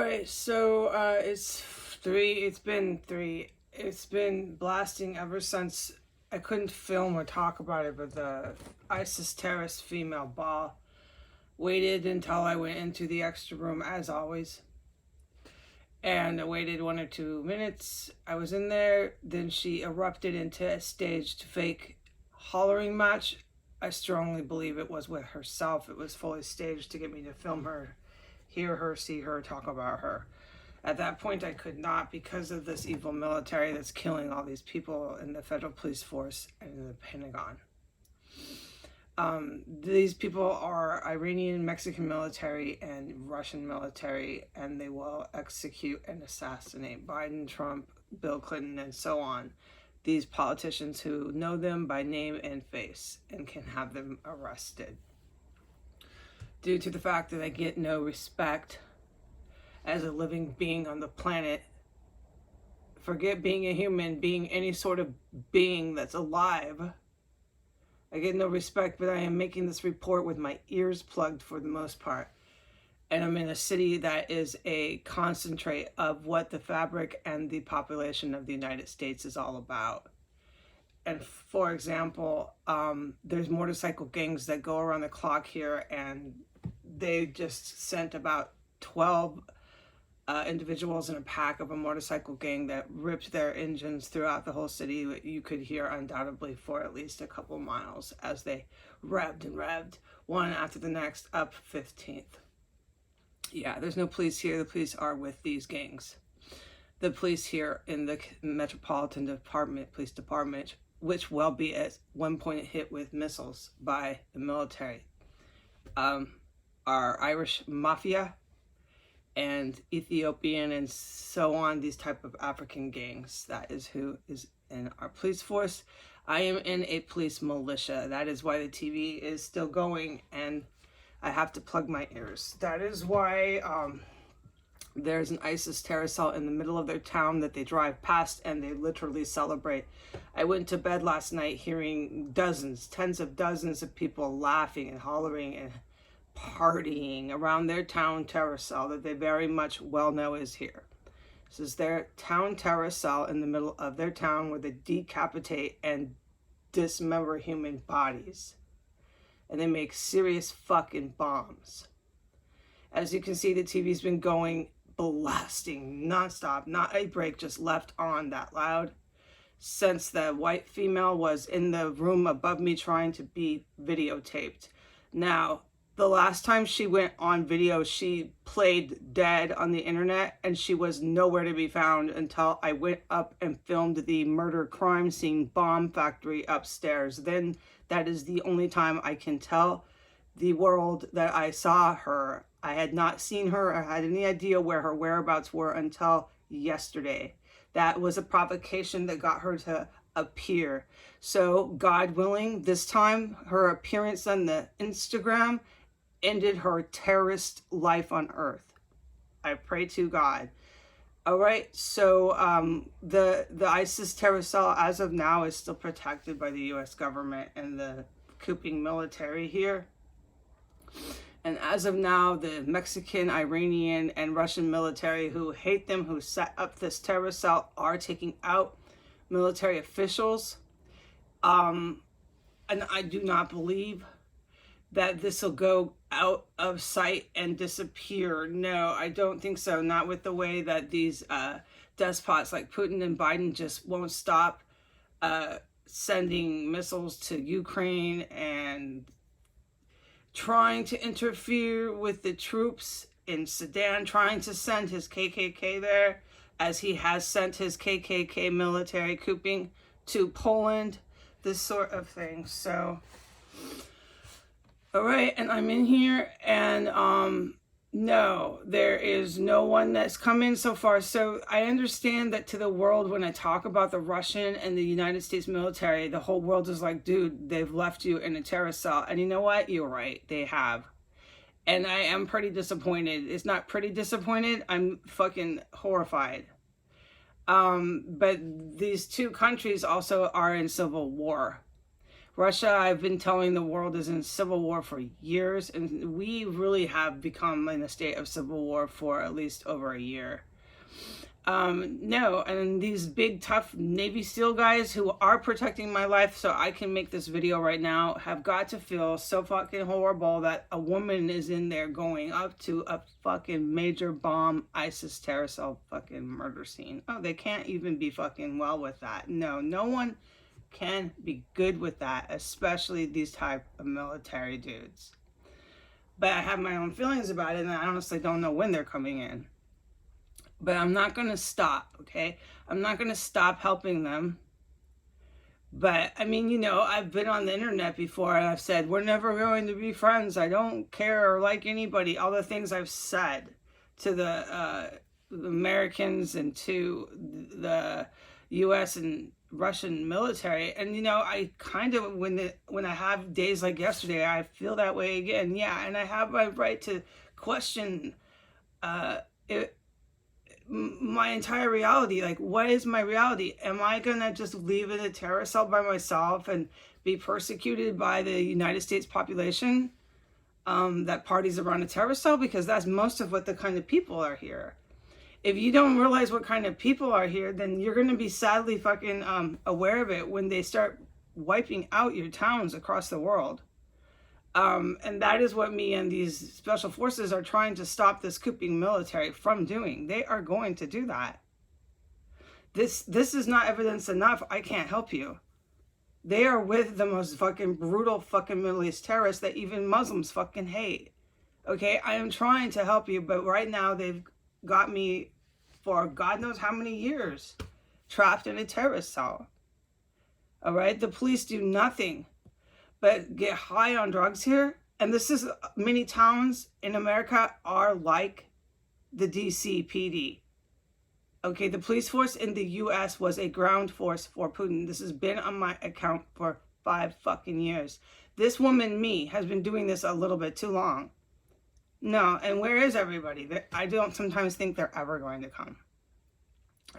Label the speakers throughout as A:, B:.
A: Alright, so it's been three. It's been blasting ever since I couldn't film or talk about it, but the ISIS terrorist female ball waited until I went into the extra room as always. And I waited 1 or 2 minutes. I was in there, then she erupted into a staged fake hollering match. I strongly believe it was with herself. It was fully staged to get me to film her, hear her, see her, talk about her. At that point, I could not because of this evil military that's killing all these people in the federal police force and in the Pentagon. These people are Iranian, Mexican military, and Russian military, and they will execute and assassinate Biden, Trump, Bill Clinton, and so on. These politicians who know them by name and face and can have them arrested. Due to the fact that I get no respect as a living being on the planet, forget being a human, being any sort of being that's alive, I get no respect, but I am making this report with my ears plugged for the most part. And I'm in a city that is a concentrate of what the fabric and the population of the United States is all about. And for example, there's motorcycle gangs that go around the clock here, and they just sent about 12 individuals in a pack of a motorcycle gang that ripped their engines throughout the whole city. You could hear undoubtedly for at least a couple miles as they revved and revved, one after the next, up 15th. Yeah, there's no police here. The police are with these gangs. The police here in the Metropolitan Police Department, which will be at one point hit with missiles by the military, are Irish mafia and Ethiopian and so on, these type of African gangs. That is who is in our police force. I am in a police militia. That is why the TV is still going and I have to plug my ears. That is why there's an ISIS terror cell in the middle of their town that they drive past and they literally celebrate. I went to bed last night hearing dozens, tens of dozens of people laughing and hollering and partying around their town terror cell that they very much well know is here. This is their town terror cell in the middle of their town where they decapitate and dismember human bodies. And they make serious fucking bombs. As you can see, the TV's been going blasting nonstop, not a break, just left on that loud, since the white female was in the room above me trying to be videotaped. Now, the last time she went on video, she played dead on the internet and she was nowhere to be found until I went up and filmed the murder crime scene bomb factory upstairs. Then that is the only time I can tell the world that I saw her. I had not seen her or had any idea where her whereabouts were until yesterday. That was a provocation that got her to appear. So God willing, this time her appearance on the Instagram ended her terrorist life on earth. I pray to God. All right, so the ISIS terror cell as of now is still protected by the U.S. government and the cooping military here. And as of now, the Mexican, Iranian, and Russian military who hate them, who set up this terror cell, are taking out military officials. And I do not believe that this will go out of sight and disappear. No, I don't think so. Not with the way that these despots like Putin and Biden just won't stop sending missiles to Ukraine and trying to interfere with the troops in Sudan, trying to send his KKK there, as he has sent his KKK military cooping to Poland, this sort of thing. So all right, and I'm in here, and no, there is no one that's come in so far. So I understand that to the world, when I talk about the Russian and the United States military, the whole world is like, dude, they've left you in a terror cell. And you know what? You're right, they have. And I am pretty disappointed. It's not pretty disappointed, I'm fucking horrified. But these two countries also are in civil war. Russia, I've been telling the world, is in civil war for years, and we really have become in a state of civil war for at least over a year. No, and these big, tough Navy SEAL guys who are protecting my life so I can make this video right now have got to feel so fucking horrible that a woman is in there going up to a fucking major bomb ISIS terror cell fucking murder scene. Oh, they can't even be fucking well with that. No, no one can be good with that, especially these type of military dudes. But I have my own feelings about it, and I honestly don't know when they're coming in. But I'm not going to stop, okay? I'm not going to stop helping them. But, I mean, you know, I've been on the internet before and I've said, we're never going to be friends. I don't care or like anybody. All the things I've said to the Americans and to the U.S. and Russian military. And, you know, I kind of, when I have days like yesterday, I feel that way again. Yeah, and I have my right to question my entire reality. Like, what is my reality? Am I gonna just live in a terror cell by myself and be persecuted by the United States population that parties around a terror cell? Because that's most of what the kind of people are here. If you don't realize what kind of people are here, then you're gonna be sadly fucking aware of it when they start wiping out your towns across the world. And that is what me and these special forces are trying to stop this cooping military from doing. They are going to do that. This is not evidence enough. I can't help you. They are with the most fucking brutal fucking Middle East terrorists that even Muslims fucking hate. Okay, I am trying to help you, but right now they've got me for God knows how many years trapped in a terrorist cell. All right, the police do nothing but get high on drugs here. And this is, many towns in America are like the DC PD. Okay, the police force in the US was a ground force for Putin. This has been on my account for 5 fucking years. This woman, me, has been doing this a little bit too long. No, and where is everybody? I don't sometimes think they're ever going to come.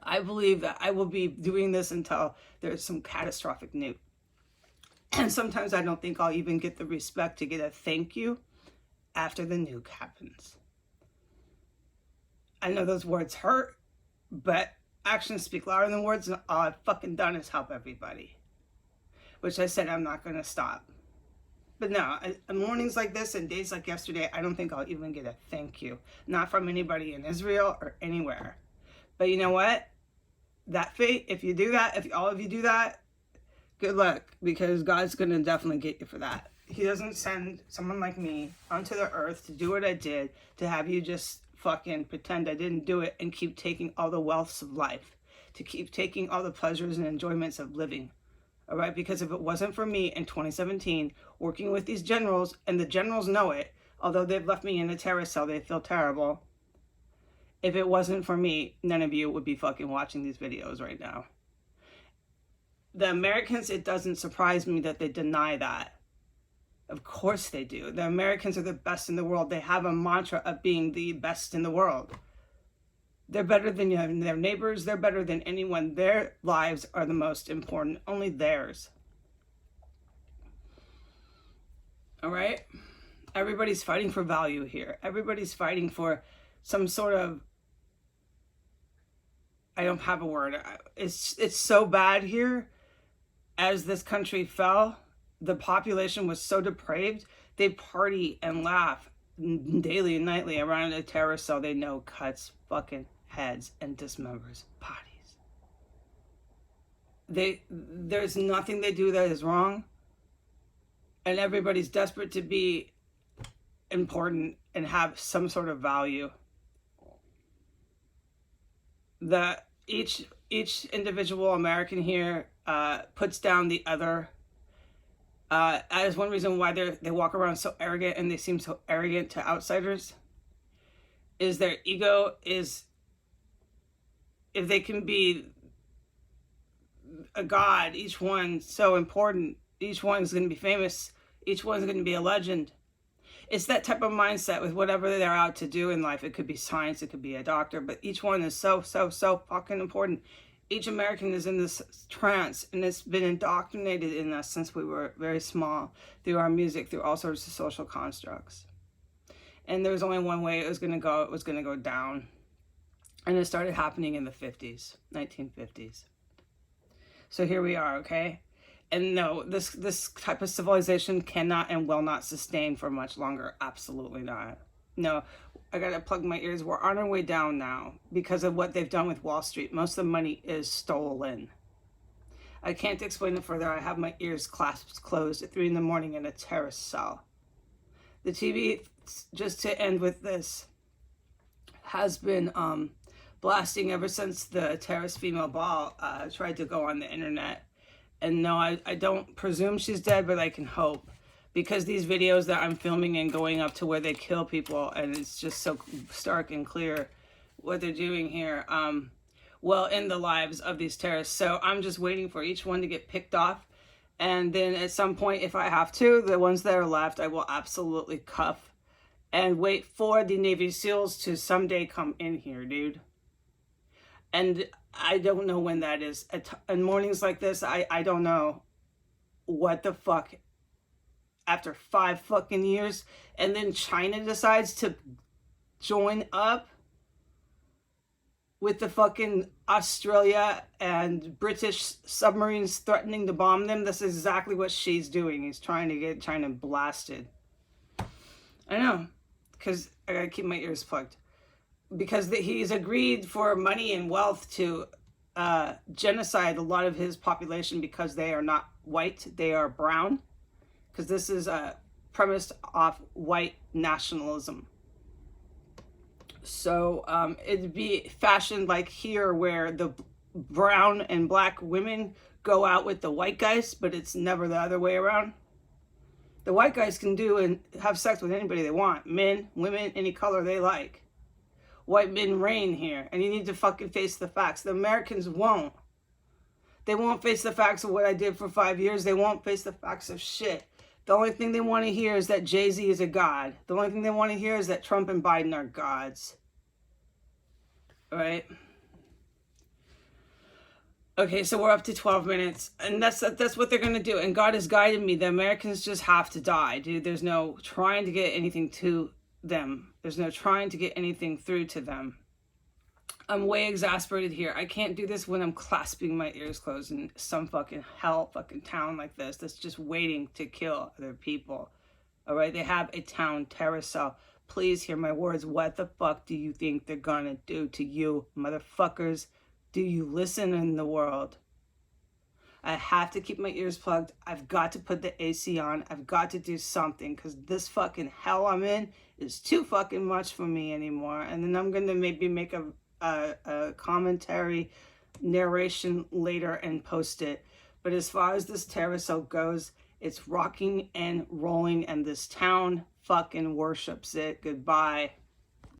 A: I believe that I will be doing this until there's some catastrophic nuke. And sometimes I don't think I'll even get the respect to get a thank you after the nuke happens. I know those words hurt, but actions speak louder than words, and all I've fucking done is help everybody. Which I said I'm not going to stop. But no, on mornings like this and days like yesterday, I don't think I'll even get a thank you. Not from anybody in Israel or anywhere. But you know what? That fate, if you do that, if all of you do that, good luck, because God's going to definitely get you for that. He doesn't send someone like me onto the earth to do what I did, to have you just fucking pretend I didn't do it and keep taking all the wealths of life, to keep taking all the pleasures and enjoyments of living. All right? Because if it wasn't for me in 2017 working with these generals, and the generals know it, although they've left me in a terror cell, they feel terrible. If it wasn't for me, none of you would be fucking watching these videos right now. The Americans, it doesn't surprise me that they deny that. Of course they do. The Americans are the best in the world. They have a mantra of being the best in the world. They're better than their neighbors. They're better than anyone. Their lives are the most important. Only theirs. All right? Everybody's fighting for value here. Everybody's fighting for some sort of, I don't have a word. It's so bad here. As this country fell, the population was so depraved, they party and laugh daily and nightly around a terror cell they know cuts fucking heads and dismembers bodies. There's nothing they do that is wrong, and everybody's desperate to be important and have some sort of value. That each individual American here puts down the other. That is one reason why they walk around so arrogant and they seem so arrogant to outsiders. Is their ego is, if they can be a god, each one so important, each one's going to be famous, each one's going to be a legend. It's that type of mindset with whatever they're out to do in life. It could be science, it could be a doctor, but each one is so fucking important. Each American is in this trance, and it's been indoctrinated in us since we were very small, through our music, through all sorts of social constructs. And there was only one way it was going to go. It was going to go down. And it started happening in the 50s, 1950s. So here we are, okay? And no, this type of civilization cannot and will not sustain for much longer. Absolutely not. No, I gotta plug my ears. We're on our way down now because of what they've done with Wall Street. Most of the money is stolen. I can't explain it further. I have my ears clasped closed at 3 in the morning in a terrace cell. The TV, just to end with this, has been blasting ever since the terrorist female ball tried to go on the internet. And no, I don't presume she's dead, but I can hope. Because these videos that I'm filming and going up to where they kill people, and it's just so stark and clear what they're doing here, well, in the lives of these terrorists. So I'm just waiting for each one to get picked off. And then at some point, if I have to, the ones that are left, I will absolutely cuff and wait for the Navy SEALs to someday come in here, dude. And I don't know when that is. In mornings like this, I don't know what the fuck. After 5 fucking years, and then China decides to join up with the fucking Australia and British submarines threatening to bomb them. That's exactly what she's doing. He's trying to get China blasted. I know, because I gotta keep my ears plugged. Because he's agreed for money and wealth to genocide a lot of his population because they are not white, they are brown. Because this is premised off white nationalism. So it'd be fashioned like here where the brown and black women go out with the white guys, but it's never the other way around. The white guys can do and have sex with anybody they want. Men, women, any color they like. White men reign here, and you need to fucking face the facts. The Americans won't. They won't face the facts of what I did for 5 years. They won't face the facts of shit. The only thing they want to hear is that Jay-Z is a god. The only thing they want to hear is that Trump and Biden are gods. All right? Okay, so we're up to 12 minutes. And that's what they're going to do. And God has guided me. The Americans just have to die, dude. There's no trying to get anything to them. There's no trying to get anything through to them. I'm way exasperated here. I can't do this when I'm clasping my ears closed in some fucking hell fucking town like this that's just waiting to kill other people. All right? They have a town terror cell. Please hear my words. What the fuck do you think they're gonna do to you, motherfuckers? Do you listen in the world? I have to keep my ears plugged. I've got to put the AC on. I've got to do something because this fucking hell I'm in is too fucking much for me anymore. And then I'm gonna maybe make a commentary narration later and post it. But as far as this terror cell goes, it's rocking and rolling, and this town fucking worships it. Goodbye.